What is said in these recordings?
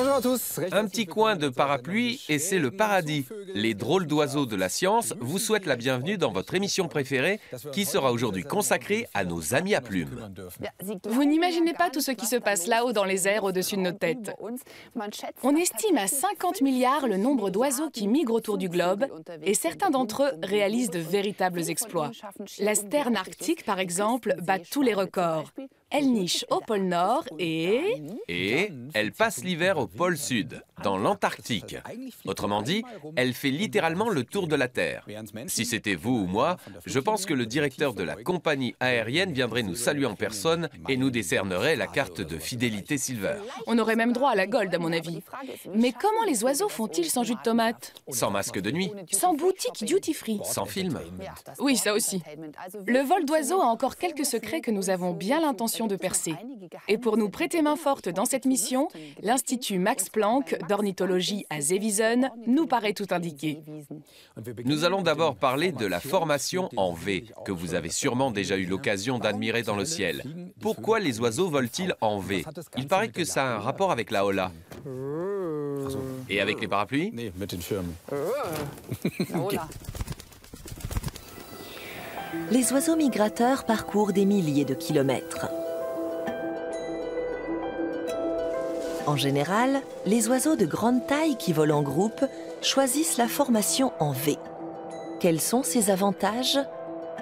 Bonjour à tous. Un petit coin de parapluie et c'est le paradis. Les drôles d'oiseaux de la science vous souhaitent la bienvenue dans votre émission préférée qui sera aujourd'hui consacrée à nos amis à plumes. Vous n'imaginez pas tout ce qui se passe là-haut dans les airs au-dessus de nos têtes. On estime à 50 milliards le nombre d'oiseaux qui migrent autour du globe et certains d'entre eux réalisent de véritables exploits. La sterne arctique, par exemple, bat tous les records. Elle niche au pôle Nord et elle passe l'hiver au pôle Sud, dans l'Antarctique. Autrement dit, elle fait littéralement le tour de la Terre. Si c'était vous ou moi, je pense que le directeur de la compagnie aérienne viendrait nous saluer en personne et nous décernerait la carte de fidélité Silver. On aurait même droit à la Gold, à mon avis. Mais comment les oiseaux font-ils sans jus de tomate? Sans masque de nuit, Sans boutique duty-free? sans film. Oui, ça aussi. Le vol d'oiseaux a encore quelques secrets que nous avons bien l'intention de percer. Et pour nous prêter main forte dans cette mission, l'Institut Max Planck d'ornithologie à Seewiesen nous paraît tout indiqué. Nous allons d'abord parler de la formation en V, que vous avez sûrement déjà eu l'occasion d'admirer dans le ciel. Pourquoi les oiseaux volent-ils en V? Il paraît que ça a un rapport avec la hola. Et avec les parapluies? Nee, mit den Schirmen. Les oiseaux migrateurs parcourent des milliers de kilomètres. En général, les oiseaux de grande taille qui volent en groupe choisissent la formation en V. Quels sont ses avantages?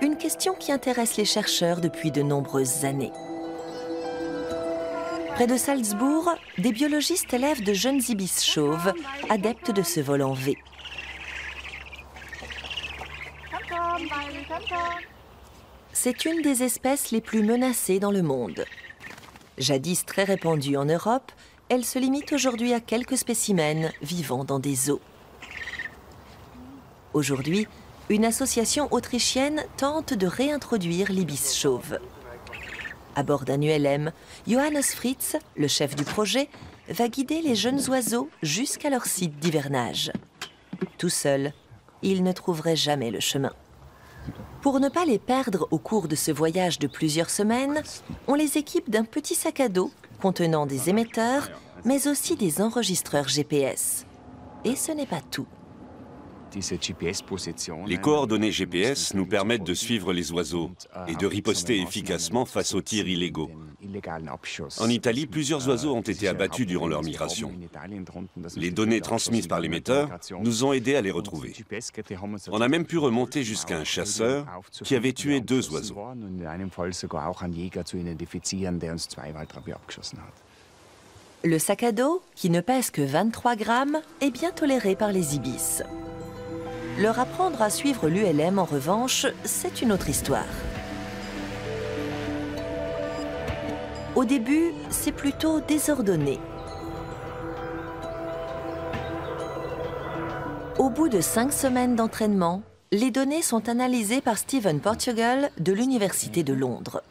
Une question qui intéresse les chercheurs depuis de nombreuses années. Près de Salzbourg, des biologistes élèvent de jeunes ibis chauves, adeptes de ce vol en V. C'est une des espèces les plus menacées dans le monde. Jadis très répandue en Europe, elle se limite aujourd'hui à quelques spécimens vivant dans des zoos. Aujourd'hui, une association autrichienne tente de réintroduire l'ibis chauve. À bord d'un ULM, Johannes Fritz, le chef du projet, va guider les jeunes oiseaux jusqu'à leur site d'hivernage. Tout seul, il ne trouverait jamais le chemin. Pour ne pas les perdre au cours de ce voyage de plusieurs semaines, on les équipe d'un petit sac à dos contenant des émetteurs, mais aussi des enregistreurs GPS. Et ce n'est pas tout. Les coordonnées GPS nous permettent de suivre les oiseaux et de riposter efficacement face aux tirs illégaux. En Italie, plusieurs oiseaux ont été abattus durant leur migration. Les données transmises par l'émetteur nous ont aidés à les retrouver. On a même pu remonter jusqu'à un chasseur qui avait tué 2 oiseaux. Le sac à dos, qui ne pèse que 23 grammes, est bien toléré par les ibis. Leur apprendre à suivre l'ULM, en revanche, c'est une autre histoire. Au début, c'est plutôt désordonné. Au bout de 5 semaines d'entraînement, les données sont analysées par Stephen Portugal de l'Université de Londres.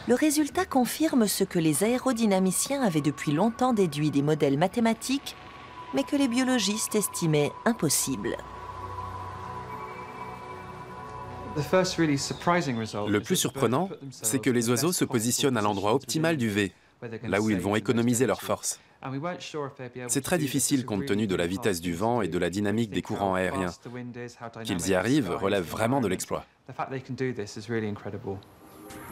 Le résultat confirme ce que les aérodynamiciens avaient depuis longtemps déduit des modèles mathématiques, mais que les biologistes estimaient impossible. Le plus surprenant, c'est que les oiseaux se positionnent à l'endroit optimal du V, là où ils vont économiser leur force. C'est très difficile compte tenu de la vitesse du vent et de la dynamique des courants aériens. Qu'ils y arrivent relève vraiment de l'exploit.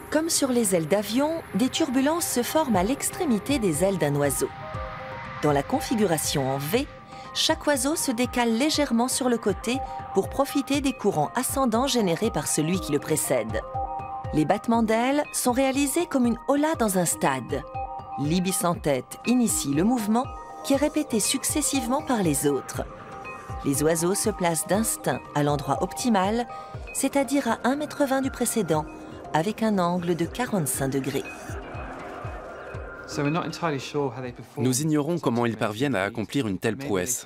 Comme sur les ailes d'avion, des turbulences se forment à l'extrémité des ailes d'un oiseau. Dans la configuration en V, chaque oiseau se décale légèrement sur le côté pour profiter des courants ascendants générés par celui qui le précède. Les battements d'ailes sont réalisés comme une hola dans un stade. L'ibis en tête initie le mouvement qui est répété successivement par les autres. Les oiseaux se placent d'instinct à l'endroit optimal, c'est-à-dire à 1,20 m du précédent, avec un angle de 45 degrés. Nous ignorons comment ils parviennent à accomplir une telle prouesse.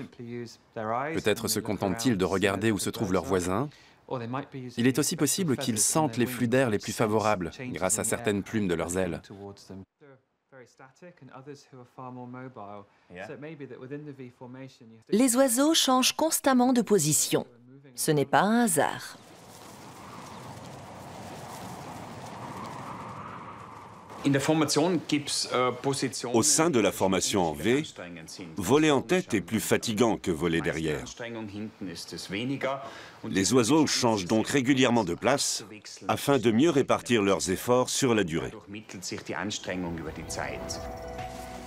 Peut-être se contentent-ils de regarder où se trouvent leurs voisins. Il est aussi possible qu'ils sentent les flux d'air les plus favorables grâce à certaines plumes de leurs ailes. Les oiseaux changent constamment de position. Ce n'est pas un hasard. Au sein de la formation en V, voler en tête est plus fatigant que voler derrière. Les oiseaux changent donc régulièrement de place afin de mieux répartir leurs efforts sur la durée.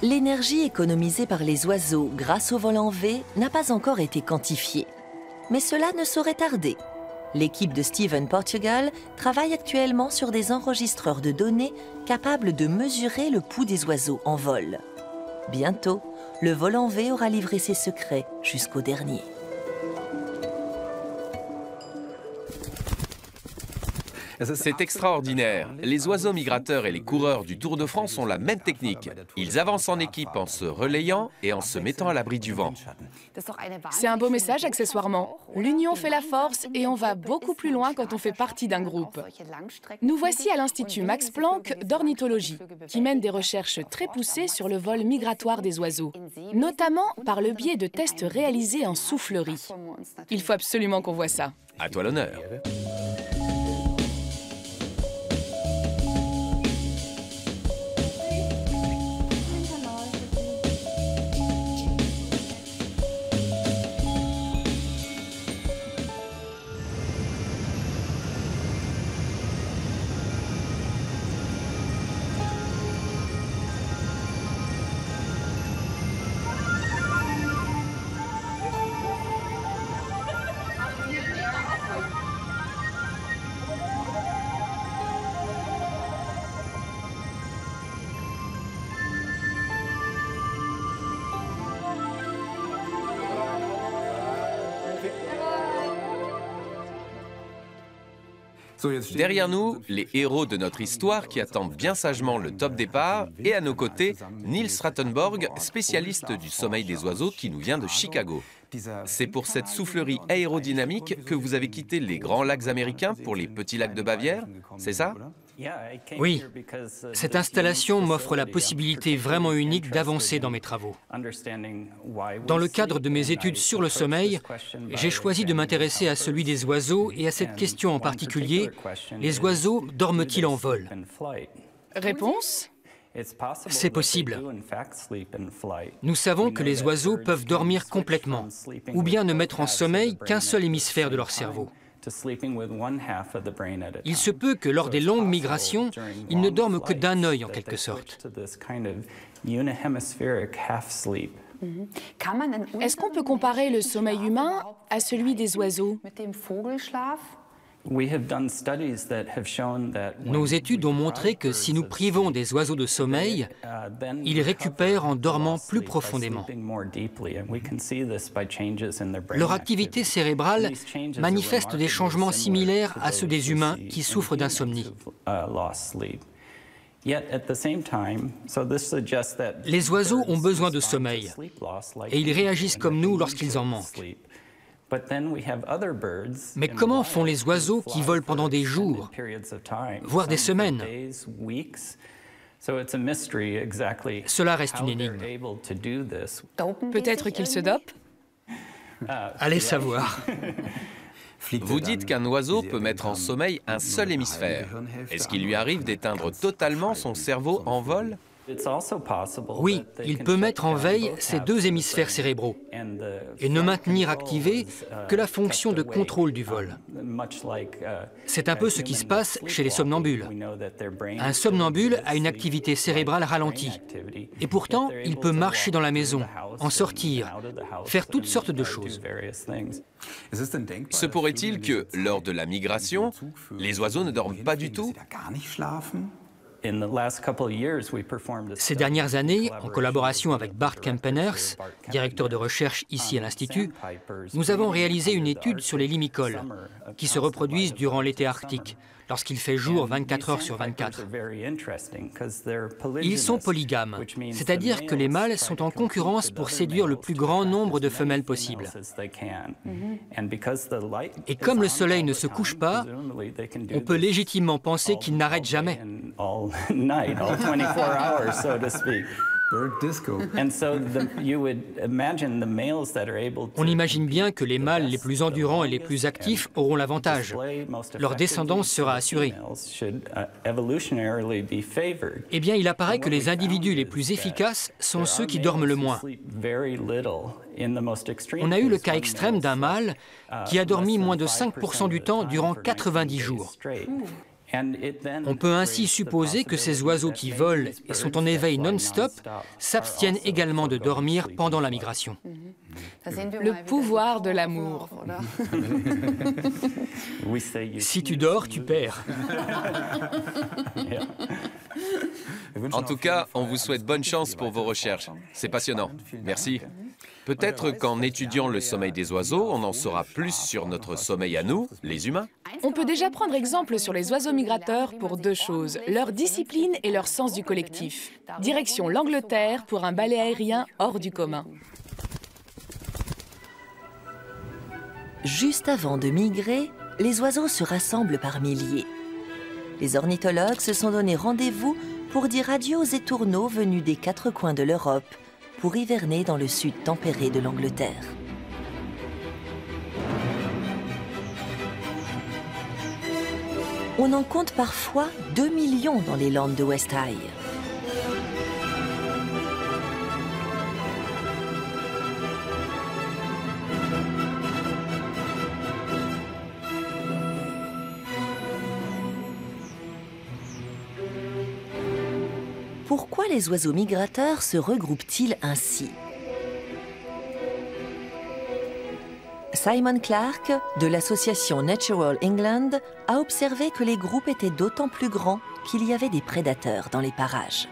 L'énergie économisée par les oiseaux grâce au vol en V n'a pas encore été quantifiée. Mais cela ne saurait tarder. L'équipe de Steven Portugal travaille actuellement sur des enregistreurs de données capables de mesurer le pouls des oiseaux en vol. Bientôt, le vol en V aura livré ses secrets jusqu'au dernier. C'est extraordinaire. Les oiseaux migrateurs et les coureurs du Tour de France ont la même technique. Ils avancent en équipe en se relayant et en se mettant à l'abri du vent. C'est un beau message accessoirement. L'union fait la force et on va beaucoup plus loin quand on fait partie d'un groupe. Nous voici à l'Institut Max Planck d'ornithologie, qui mène des recherches très poussées sur le vol migratoire des oiseaux, notamment par le biais de tests réalisés en soufflerie. Il faut absolument qu'on voit ça. À toi l'honneur. Derrière nous, les héros de notre histoire qui attendent bien sagement le top départ, et à nos côtés, Niels Rattenborg, spécialiste du sommeil des oiseaux qui nous vient de Chicago. C'est pour cette soufflerie aérodynamique que vous avez quitté les grands lacs américains pour les petits lacs de Bavière, c'est ça? Oui, cette installation m'offre la possibilité vraiment unique d'avancer dans mes travaux. Dans le cadre de mes études sur le sommeil, j'ai choisi de m'intéresser à celui des oiseaux et à cette question en particulier, les oiseaux dorment-ils en vol? Réponse? C'est possible. Nous savons que les oiseaux peuvent dormir complètement, ou bien ne mettre en sommeil qu'un seul hémisphère de leur cerveau. Il se peut que lors des longues migrations, ils ne dorment que d'un œil en quelque sorte. Est-ce qu'on peut comparer le sommeil humain à celui des oiseaux? Nos études ont montré que si nous privons des oiseaux de sommeil, ils récupèrent en dormant plus profondément. Leur activité cérébrale manifeste des changements similaires à ceux des humains qui souffrent d'insomnie. Les oiseaux ont besoin de sommeil et ils réagissent comme nous lorsqu'ils en manquent. Mais comment font les oiseaux qui volent pendant des jours, voire des semaines? Cela reste une énigme. Peut-être qu'ils se dopent? Allez savoir. Vous dites qu'un oiseau peut mettre en sommeil un seul hémisphère. Est-ce qu'il lui arrive d'éteindre totalement son cerveau en vol? Oui, il peut mettre en veille ses deux hémisphères cérébraux et ne maintenir activée que la fonction de contrôle du vol. C'est un peu ce qui se passe chez les somnambules. Un somnambule a une activité cérébrale ralentie et pourtant il peut marcher dans la maison, en sortir, faire toutes sortes de choses. Se pourrait-il que, lors de la migration, les oiseaux ne dorment pas du tout? Ces dernières années, en collaboration avec Bart Kempeners, directeur de recherche ici à l'Institut, nous avons réalisé une étude sur les limicoles, qui se reproduisent durant l'été arctique, lorsqu'il fait jour 24 heures sur 24. Ils sont polygames, c'est-à-dire que les mâles sont en concurrence pour séduire le plus grand nombre de femelles possible. Et comme le soleil ne se couche pas, on peut légitimement penser qu'il n'arrête jamais. On imagine bien que les mâles les plus endurants et les plus actifs auront l'avantage. Leur descendance sera assurée. Eh bien, il apparaît que les individus les plus efficaces sont ceux qui dorment le moins. On a eu le cas extrême d'un mâle qui a dormi moins de 5% du temps durant 90 jours. On peut ainsi supposer que ces oiseaux qui volent et sont en éveil non-stop s'abstiennent également de dormir pendant la migration. Le pouvoir de l'amour. Si tu dors, tu perds. En tout cas, on vous souhaite bonne chance pour vos recherches. C'est passionnant. Merci. Peut-être qu'en étudiant le sommeil des oiseaux, on en saura plus sur notre sommeil à nous, les humains. On peut déjà prendre exemple sur les oiseaux migrateurs pour deux choses, leur discipline et leur sens du collectif. Direction l'Angleterre pour un balai aérien hors du commun. Juste avant de migrer, les oiseaux se rassemblent par milliers. Les ornithologues se sont donné rendez-vous pour dire adieu aux étourneaux venus des quatre coins de l'Europe, pour hiverner dans le sud tempéré de l'Angleterre. On en compte parfois 2 millions dans les landes de West High. Pourquoi les oiseaux migrateurs se regroupent-ils ainsi? Simon Clark, de l'association Natural England, a observé que les groupes étaient d'autant plus grands qu'il y avait des prédateurs dans les parages.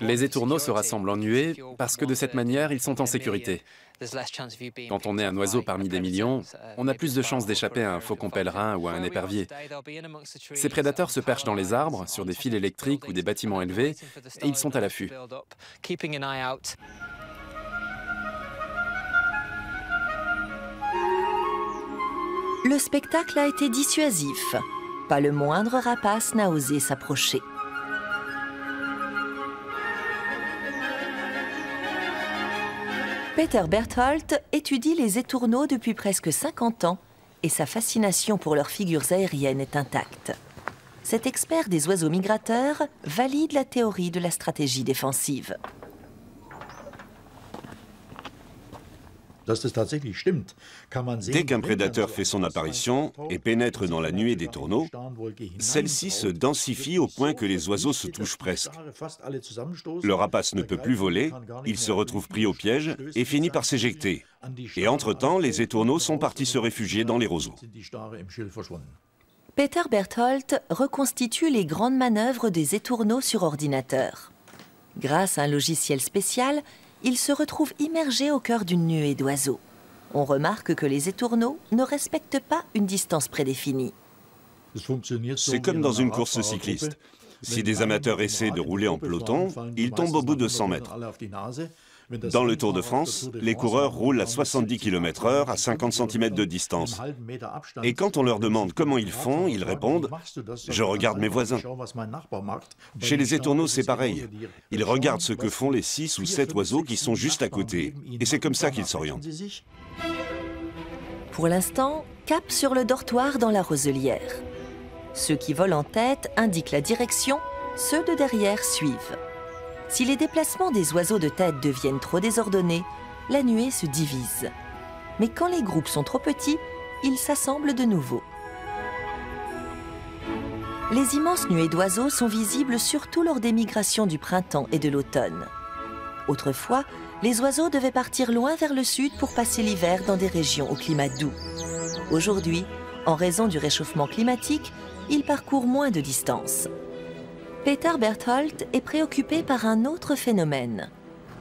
Les étourneaux se rassemblent en nuées parce que de cette manière, ils sont en sécurité. Quand on est un oiseau parmi des millions, on a plus de chances d'échapper à un faucon pèlerin ou à un épervier. Ces prédateurs se perchent dans les arbres, sur des fils électriques ou des bâtiments élevés, et ils sont à l'affût. Le spectacle a été dissuasif. Pas le moindre rapace n'a osé s'approcher. Peter Berthold étudie les étourneaux depuis presque 50 ans et sa fascination pour leurs figures aériennes est intacte. Cet expert des oiseaux migrateurs valide la théorie de la stratégie défensive. Dès qu'un prédateur fait son apparition et pénètre dans la nuée des tourneaux, celle-ci se densifie au point que les oiseaux se touchent presque. Le rapace ne peut plus voler, il se retrouve pris au piège et finit par s'éjecter. Et entre-temps, les étourneaux sont partis se réfugier dans les roseaux. Peter Berthold reconstitue les grandes manœuvres des étourneaux sur ordinateur. Grâce à un logiciel spécial, il se retrouve immergé au cœur d'une nuée d'oiseaux. On remarque que les étourneaux ne respectent pas une distance prédéfinie. C'est comme dans une course cycliste. Si des amateurs essaient de rouler en peloton, ils tombent au bout de 100 mètres. Dans le Tour de France, les coureurs roulent à 70 km/h à 50 cm de distance. Et quand on leur demande comment ils font, ils répondent « Je regarde mes voisins ». Chez les étourneaux, c'est pareil. Ils regardent ce que font les 6 ou 7 oiseaux qui sont juste à côté. Et c'est comme ça qu'ils s'orientent. Pour l'instant, cap sur le dortoir dans la roselière. Ceux qui volent en tête indiquent la direction, ceux de derrière suivent. Si les déplacements des oiseaux de tête deviennent trop désordonnés, la nuée se divise. Mais quand les groupes sont trop petits, ils s'assemblent de nouveau. Les immenses nuées d'oiseaux sont visibles surtout lors des migrations du printemps et de l'automne. Autrefois, les oiseaux devaient partir loin vers le sud pour passer l'hiver dans des régions au climat doux. Aujourd'hui, en raison du réchauffement climatique, ils parcourent moins de distance. Peter Berthold est préoccupé par un autre phénomène.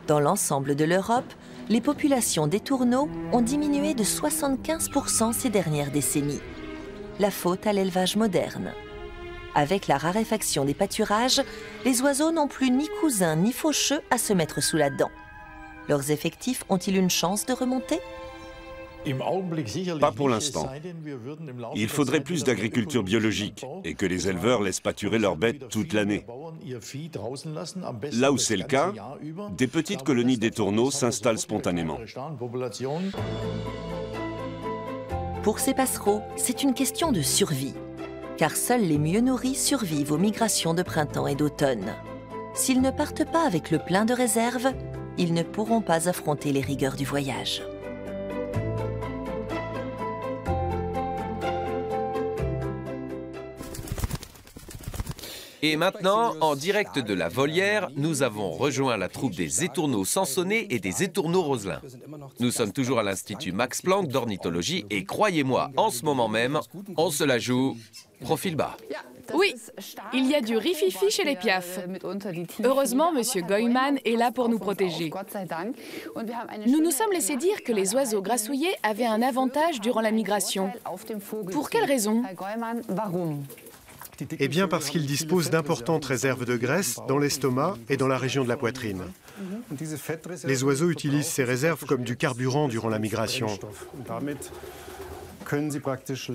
Dans l'ensemble de l'Europe, les populations d'étourneaux ont diminué de 75% ces dernières décennies. La faute à l'élevage moderne. Avec la raréfaction des pâturages, les oiseaux n'ont plus ni cousins ni faucheux à se mettre sous la dent. Leurs effectifs ont-ils une chance de remonter ? Pas pour l'instant. Il faudrait plus d'agriculture biologique et que les éleveurs laissent pâturer leurs bêtes toute l'année. Là où c'est le cas, des petites colonies d'étourneaux s'installent spontanément. Pour ces passereaux, c'est une question de survie, car seuls les mieux nourris survivent aux migrations de printemps et d'automne. S'ils ne partent pas avec le plein de réserves, ils ne pourront pas affronter les rigueurs du voyage. Et maintenant, en direct de la volière, nous avons rejoint la troupe des étourneaux sansonnés et des étourneaux roselins. Nous sommes toujours à l'Institut Max Planck d'ornithologie et croyez-moi, en ce moment même, on se la joue profil bas. Oui, il y a du rififi chez les piafs. Heureusement, Monsieur Goyman est là pour nous protéger. Nous nous sommes laissé dire que les oiseaux grassouillés avaient un avantage durant la migration. Pour quelle raison ? Eh bien parce qu'ils disposent d'importantes réserves de graisse dans l'estomac et dans la région de la poitrine. Les oiseaux utilisent ces réserves comme du carburant durant la migration.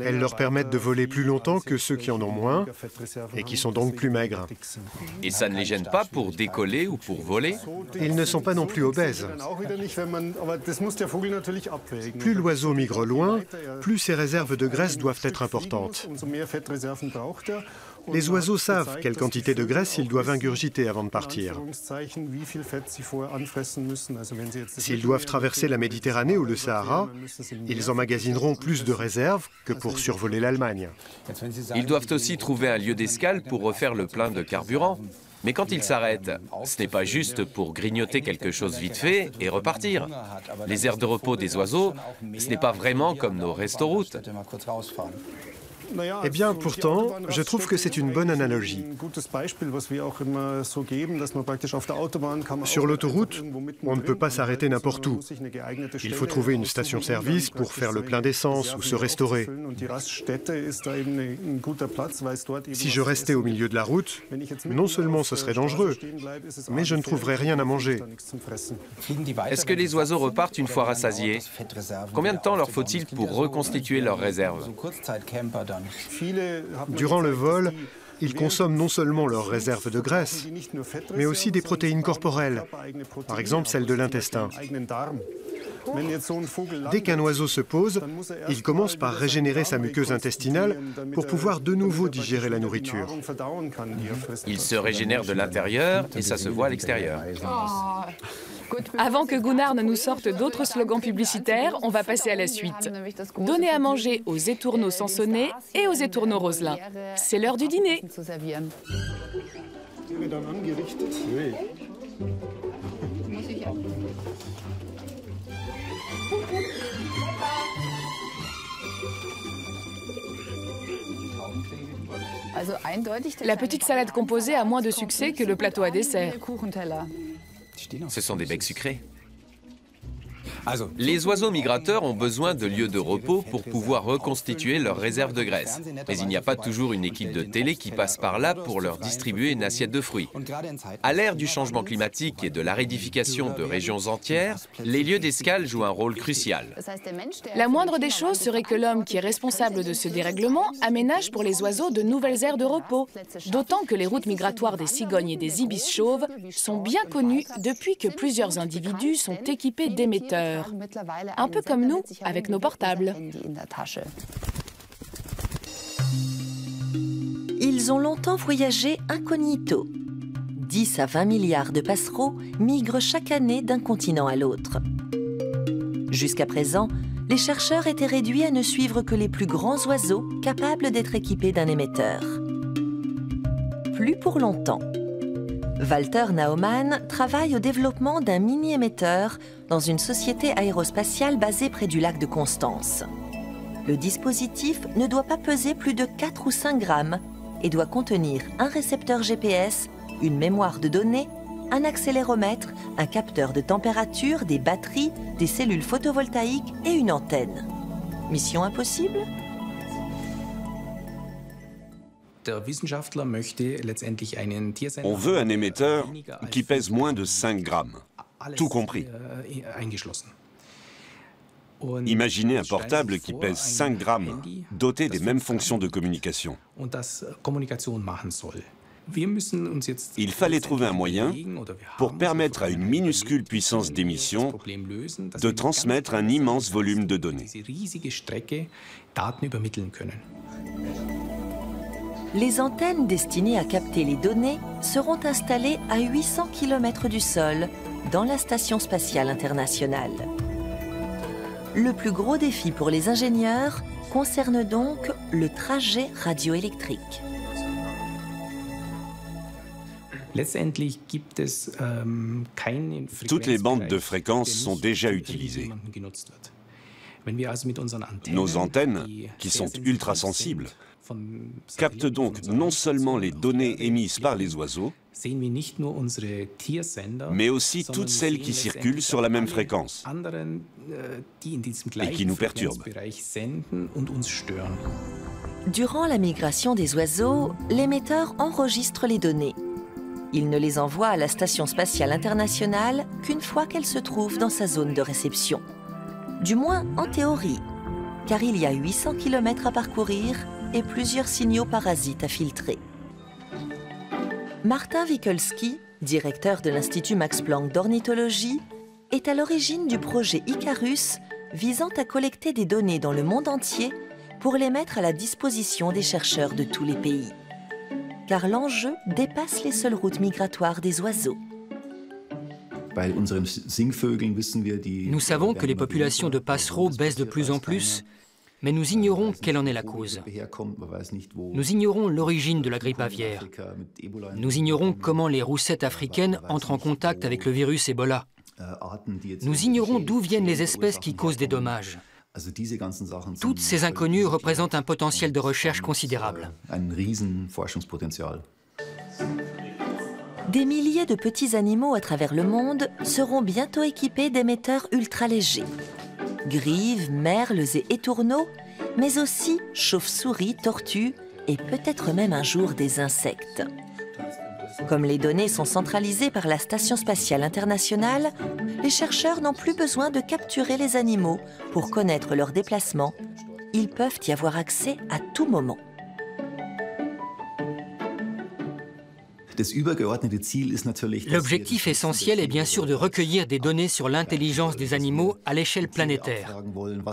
Elles leur permettent de voler plus longtemps que ceux qui en ont moins et qui sont donc plus maigres. Et ça ne les gêne pas pour décoller ou pour voler? Ils ne sont pas non plus obèses. Plus l'oiseau migre loin, plus ses réserves de graisse doivent être importantes. Les oiseaux savent quelle quantité de graisse ils doivent ingurgiter avant de partir. S'ils doivent traverser la Méditerranée ou le Sahara, ils emmagasineront plus de réserves que pour survoler l'Allemagne. Ils doivent aussi trouver un lieu d'escale pour refaire le plein de carburant. Mais quand ils s'arrêtent, ce n'est pas juste pour grignoter quelque chose vite fait et repartir. Les aires de repos des oiseaux, ce n'est pas vraiment comme nos restoroutes. Eh bien, pourtant, je trouve que c'est une bonne analogie. Sur l'autoroute, on ne peut pas s'arrêter n'importe où. Il faut trouver une station-service pour faire le plein d'essence ou se restaurer. Si je restais au milieu de la route, non seulement ce serait dangereux, mais je ne trouverais rien à manger. Est-ce que les oiseaux repartent une fois rassasiés? Combien de temps leur faut-il pour reconstituer leurs réserves? Durant le vol, ils consomment non seulement leurs réserves de graisse, mais aussi des protéines corporelles, par exemple celles de l'intestin. Dès qu'un oiseau se pose, il commence par régénérer sa muqueuse intestinale pour pouvoir de nouveau digérer la nourriture. Il se régénère de l'intérieur et ça se voit à l'extérieur. Avant que Gunnar ne nous sorte d'autres slogans publicitaires, on va passer à la suite. Donner à manger aux étourneaux sansonnés et aux étourneaux roselins. C'est l'heure du dîner. La petite salade composée a moins de succès que le plateau à dessert. Ce sont des becs sucrés. Les oiseaux migrateurs ont besoin de lieux de repos pour pouvoir reconstituer leurs réserves de graisse. Mais il n'y a pas toujours une équipe de télé qui passe par là pour leur distribuer une assiette de fruits. À l'ère du changement climatique et de l'aridification de régions entières, les lieux d'escale jouent un rôle crucial. La moindre des choses serait que l'homme qui est responsable de ce dérèglement aménage pour les oiseaux de nouvelles aires de repos. D'autant que les routes migratoires des cigognes et des ibis chauves sont bien connues depuis que plusieurs individus sont équipés d'émetteurs. Un peu comme nous, avec nos portables. Ils ont longtemps voyagé incognito. 10 à 20 milliards de passereaux migrent chaque année d'un continent à l'autre. Jusqu'à présent, les chercheurs étaient réduits à ne suivre que les plus grands oiseaux capables d'être équipés d'un émetteur. Plus pour longtemps. Walter Naumann travaille au développement d'un mini-émetteur dans une société aérospatiale basée près du lac de Constance. Le dispositif ne doit pas peser plus de 4 ou 5 grammes et doit contenir un récepteur GPS, une mémoire de données, un accéléromètre, un capteur de température, des batteries, des cellules photovoltaïques et une antenne. Mission impossible ? On veut un émetteur qui pèse moins de 5 grammes, tout compris. Imaginez un portable qui pèse 5 grammes, doté des mêmes fonctions de communication. Il fallait trouver un moyen pour permettre à une minuscule puissance d'émission de transmettre un immense volume de données. Les antennes destinées à capter les données seront installées à 800 km du sol, dans la Station spatiale internationale. Le plus gros défi pour les ingénieurs concerne donc le trajet radioélectrique. Toutes les bandes de fréquences sont déjà utilisées. Nos antennes, qui sont ultra-sensibles, captent donc non seulement les données émises par les oiseaux, mais aussi toutes celles qui circulent sur la même fréquence et qui nous perturbent. Durant la migration des oiseaux, l'émetteur enregistre les données. Il ne les envoie à la Station spatiale internationale qu'une fois qu'elle se trouve dans sa zone de réception. Du moins en théorie, car il y a 800 km à parcourir et plusieurs signaux parasites à filtrer. Martin Wikelski, directeur de l'Institut Max Planck d'ornithologie, est à l'origine du projet Icarus visant à collecter des données dans le monde entier pour les mettre à la disposition des chercheurs de tous les pays. Car l'enjeu dépasse les seules routes migratoires des oiseaux. Nous savons que les populations de passereaux baissent de plus en plus, mais nous ignorons quelle en est la cause. Nous ignorons l'origine de la grippe aviaire. Nous ignorons comment les roussettes africaines entrent en contact avec le virus Ebola. Nous ignorons d'où viennent les espèces qui causent des dommages. Toutes ces inconnues représentent un potentiel de recherche considérable. Des milliers de petits animaux à travers le monde seront bientôt équipés d'émetteurs ultra-légers. Grives, merles et étourneaux, mais aussi chauves-souris, tortues et peut-être même un jour des insectes. Comme les données sont centralisées par la Station spatiale internationale, les chercheurs n'ont plus besoin de capturer les animaux pour connaître leurs déplacements. Ils peuvent y avoir accès à tout moment. L'objectif essentiel est bien sûr de recueillir des données sur l'intelligence des animaux à l'échelle planétaire,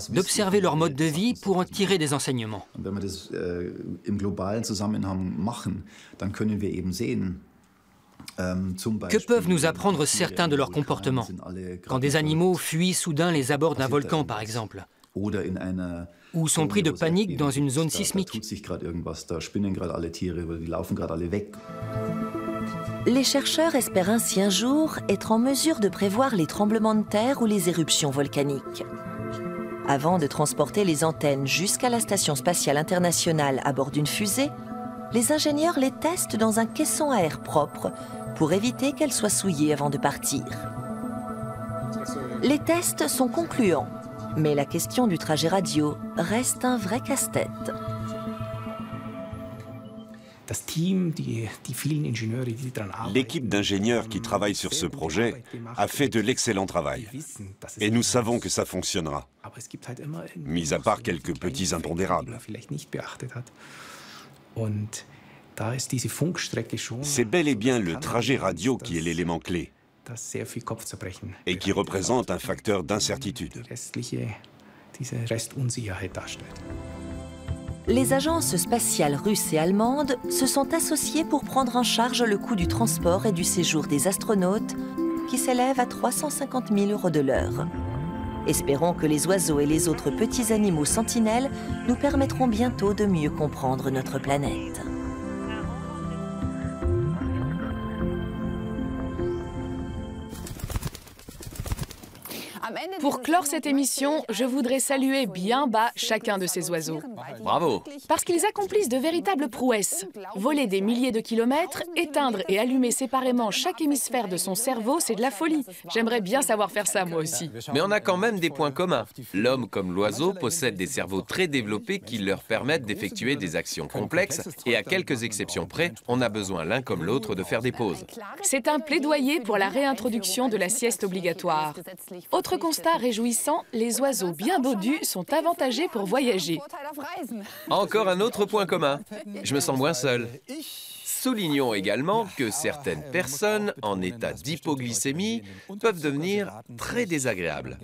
d'observer leur mode de vie pour en tirer des enseignements. Que peuvent nous apprendre certains de leurs comportements, quand des animaux fuient soudain les abords d'un volcan par exemple, ou sont pris de panique dans une zone sismique? Les chercheurs espèrent ainsi un jour être en mesure de prévoir les tremblements de terre ou les éruptions volcaniques. Avant de transporter les antennes jusqu'à la Station spatiale internationale à bord d'une fusée, les ingénieurs les testent dans un caisson à air propre pour éviter qu'elles soient souillées avant de partir. Les tests sont concluants, mais la question du trajet radio reste un vrai casse-tête. L'équipe d'ingénieurs qui travaille sur ce projet a fait de l'excellent travail. Et nous savons que ça fonctionnera, mis à part quelques petits impondérables. C'est bel et bien le trajet radio qui est l'élément clé et qui représente un facteur d'incertitude. Les agences spatiales russes et allemandes se sont associées pour prendre en charge le coût du transport et du séjour des astronautes, qui s'élève à 350 000 € de l'heure. Espérons que les oiseaux et les autres petits animaux sentinelles nous permettront bientôt de mieux comprendre notre planète. Pour clore cette émission, je voudrais saluer bien bas chacun de ces oiseaux. Bravo! Parce qu'ils accomplissent de véritables prouesses. Voler des milliers de kilomètres, éteindre et allumer séparément chaque hémisphère de son cerveau, c'est de la folie. J'aimerais bien savoir faire ça moi aussi. Mais on a quand même des points communs. L'homme comme l'oiseau possède des cerveaux très développés qui leur permettent d'effectuer des actions complexes et à quelques exceptions près, on a besoin l'un comme l'autre de faire des pauses. C'est un plaidoyer pour la réintroduction de la sieste obligatoire. Autre Autre constat réjouissant, les oiseaux bien dodus sont avantagés pour voyager. Encore un autre point commun. Je me sens moins seul. Soulignons également que certaines personnes en état d'hypoglycémie peuvent devenir très désagréables.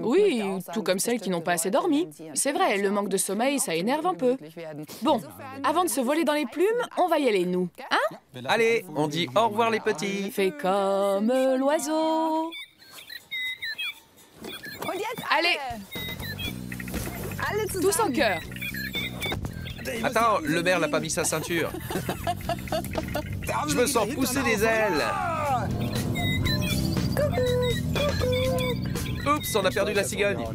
Oui, tout comme celles qui n'ont pas assez dormi. C'est vrai, le manque de sommeil, ça énerve un peu. Bon, avant de se voler dans les plumes, on va y aller, nous. Hein? Allez, on dit au revoir les petits. Fais comme l'oiseau. Allez, tous en chœur. Attends, le maire n'a pas mis sa ceinture. Je me sens pousser des ailes. Oups, on a perdu la cigogne.